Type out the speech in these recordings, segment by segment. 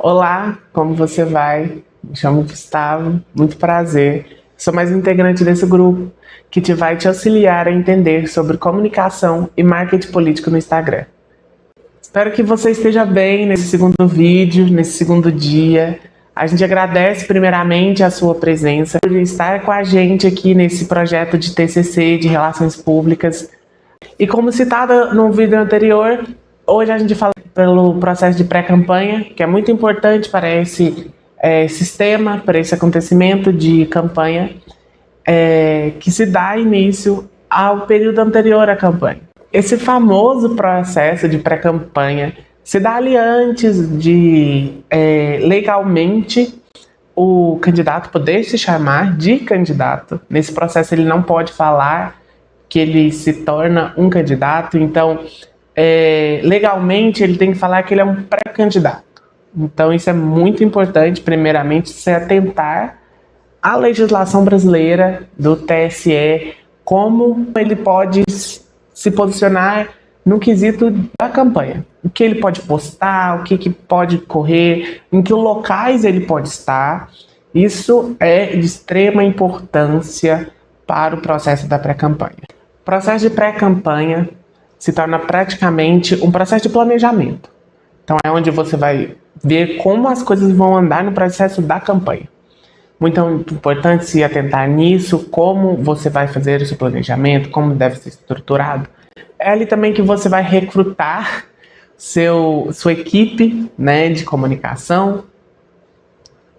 Olá, como você vai? Me chamo Gustavo, muito prazer. Sou mais um integrante desse grupo que vai te auxiliar a entender sobre comunicação e marketing político no Instagram. Espero que você esteja bem nesse segundo vídeo, nesse segundo dia. A gente agradece primeiramente a sua presença, por estar com a gente aqui nesse projeto de TCC, de Relações Públicas. E como citado no vídeo anterior, hoje a gente fala pelo processo de pré-campanha, que é muito importante para esse sistema, para esse acontecimento de campanha, que se dá início ao período anterior à campanha. Esse famoso processo de pré-campanha se dá ali antes de, legalmente, o candidato poder se chamar de candidato. Nesse processo ele não pode falar que ele se torna um candidato, então legalmente ele tem que falar que ele é um pré-candidato. Então isso é muito importante, primeiramente, se atentar à legislação brasileira do TSE, como ele pode se posicionar no quesito da campanha. O que ele pode postar, o que pode correr, em que locais ele pode estar. Isso é de extrema importância para o processo da pré-campanha. O processo de pré-campanha se torna praticamente um processo de planejamento. Então é onde você vai ver como as coisas vão andar no processo da campanha. Muito importante se atentar nisso, como você vai fazer esse planejamento, como deve ser estruturado. É ali também que você vai recrutar sua equipe, né, de comunicação,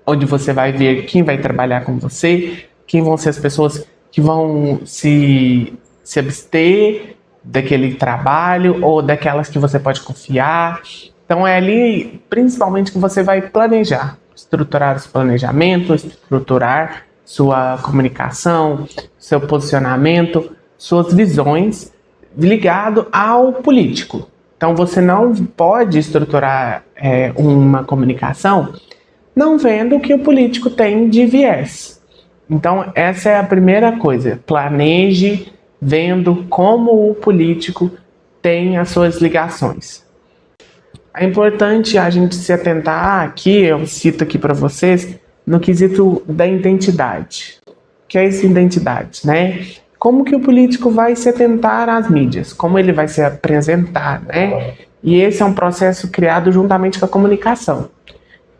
onde você vai ver quem vai trabalhar com você, quem vão ser as pessoas que vão se abster daquele trabalho ou daquelas que você pode confiar. Então é ali principalmente que você vai planejar, estruturar esse planejamento, estruturar sua comunicação, seu posicionamento, suas visões ligado ao político. Então você não pode estruturar uma comunicação não vendo o que o político tem de viés. Então essa é a primeira coisa, planeje vendo como o político tem as suas ligações. É importante a gente se atentar aqui, eu cito aqui para vocês, no quesito da identidade. O que é essa identidade, né? Como que o político vai se atentar às mídias, como ele vai se apresentar, né? E esse é um processo criado juntamente com a comunicação.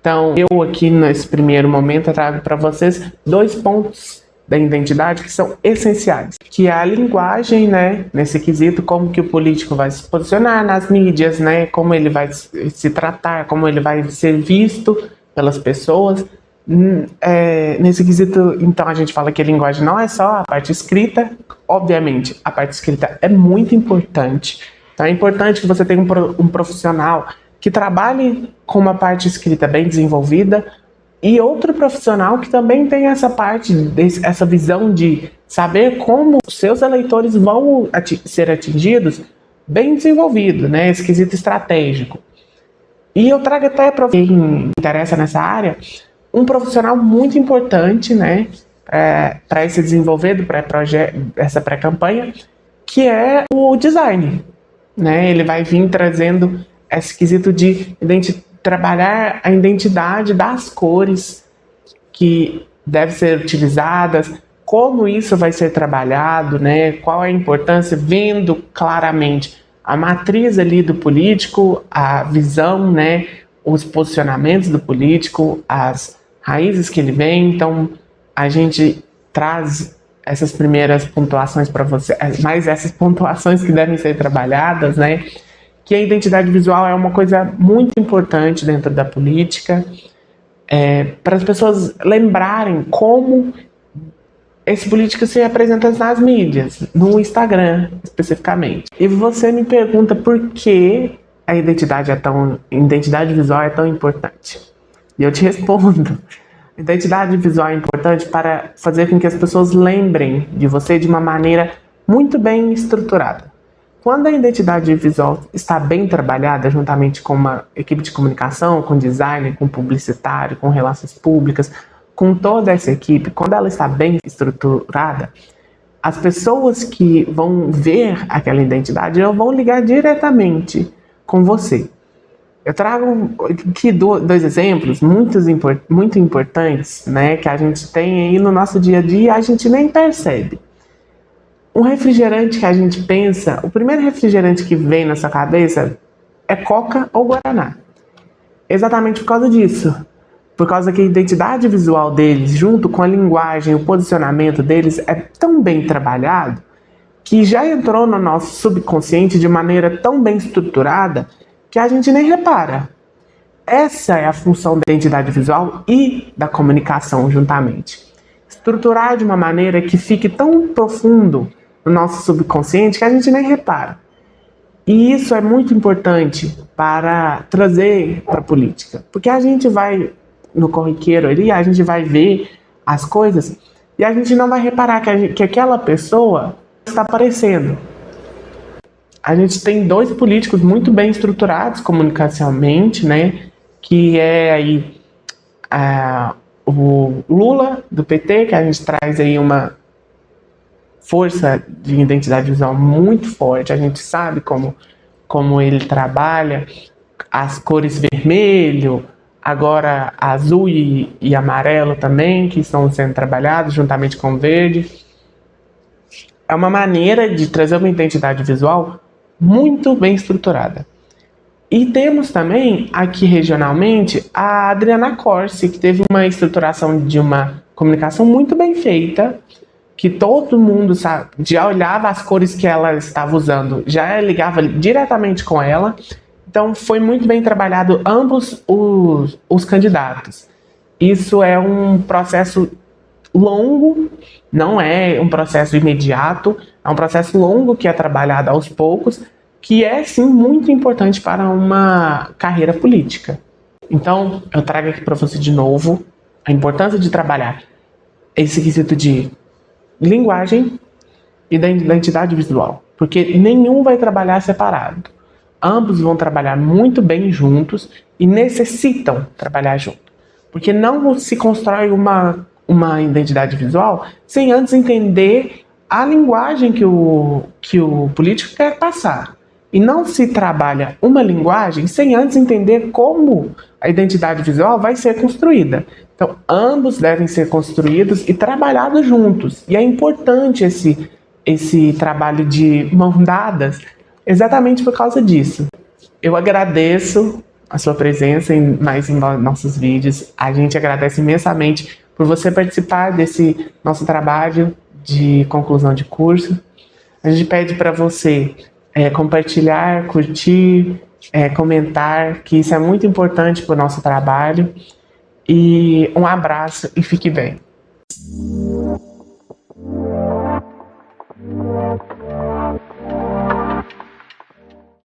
Então, eu aqui nesse primeiro momento eu trago para vocês 2 pontos da identidade que são essenciais, que é a linguagem, né, nesse quesito, como que o político vai se posicionar nas mídias, né, como ele vai se tratar, como ele vai ser visto pelas pessoas. Nesse quesito, então, a gente fala que a linguagem não é só a parte escrita, obviamente, a parte escrita é muito importante. Então é importante que você tenha um profissional que trabalhe com uma parte escrita bem desenvolvida, e outro profissional que também tem essa parte, essa visão de saber como os seus eleitores vão ser atingidos, bem desenvolvido, né? Esse quesito estratégico. E eu trago até para quem interessa nessa área, um profissional muito importante, né? Para esse desenvolver essa pré-campanha, que é o design, né? Ele vai vir trazendo esse quesito de trabalhar a identidade das cores que devem ser utilizadas, como isso vai ser trabalhado, né? Qual é a importância, vendo claramente a matriz ali do político, a visão, né? Os posicionamentos do político, as raízes que ele vem. Então a gente traz essas primeiras pontuações para você, mais essas pontuações que devem ser trabalhadas, né? Que a identidade visual é uma coisa muito importante dentro da política, para as pessoas lembrarem como esse político se apresenta nas mídias, no Instagram especificamente. E você me pergunta por que a identidade visual é tão importante. E eu te respondo. A identidade visual é importante para fazer com que as pessoas lembrem de você de uma maneira muito bem estruturada. Quando a identidade visual está bem trabalhada, juntamente com uma equipe de comunicação, com designer, com publicitário, com relações públicas, com toda essa equipe, quando ela está bem estruturada, as pessoas que vão ver aquela identidade vão ligar diretamente com você. Eu trago aqui dois exemplos muito importantes, né, que a gente tem aí no nosso dia a dia e a gente nem percebe. Um refrigerante que a gente pensa, o primeiro refrigerante que vem na sua cabeça é Coca ou Guaraná. Exatamente por causa disso. Por causa que a identidade visual deles, junto com a linguagem, o posicionamento deles, é tão bem trabalhado que já entrou no nosso subconsciente de maneira tão bem estruturada que a gente nem repara. Essa é a função da identidade visual e da comunicação juntamente. Estruturar de uma maneira que fique tão profundo no nosso subconsciente que a gente nem repara. E isso é muito importante para trazer para a política. Porque a gente vai no corriqueiro ali, a gente vai ver as coisas e a gente não vai reparar que aquela pessoa está aparecendo. A gente tem dois políticos muito bem estruturados comunicacionalmente, né? Que é aí o Lula, do PT, que a gente traz aí uma força de identidade visual muito forte. A gente sabe como ele trabalha as cores vermelho, agora azul e amarelo também, que estão sendo trabalhados juntamente com verde. É uma maneira de trazer uma identidade visual muito bem estruturada. E temos também, aqui regionalmente, a Adriana Corsi, que teve uma estruturação de uma comunicação muito bem feita, que todo mundo sabe, já olhava as cores que ela estava usando, já ligava diretamente com ela. Então foi muito bem trabalhado ambos os candidatos. Isso é um processo longo, não é um processo imediato, é um processo longo que é trabalhado aos poucos, que é sim muito importante para uma carreira política. Então eu trago aqui para você de novo a importância de trabalhar esse quesito de linguagem e da identidade visual, porque nenhum vai trabalhar separado. Ambos vão trabalhar muito bem juntos e necessitam trabalhar junto, porque não se constrói uma identidade visual sem antes entender a linguagem que o político quer passar. E não se trabalha uma linguagem sem antes entender como a identidade visual vai ser construída. Então, ambos devem ser construídos e trabalhados juntos. E é importante esse trabalho de mãos dadas exatamente por causa disso. Eu agradeço a sua presença em nossos vídeos. A gente agradece imensamente por você participar desse nosso trabalho de conclusão de curso. A gente pede para você compartilhar, curtir, comentar, que isso é muito importante para o nosso trabalho. E um abraço e fique bem.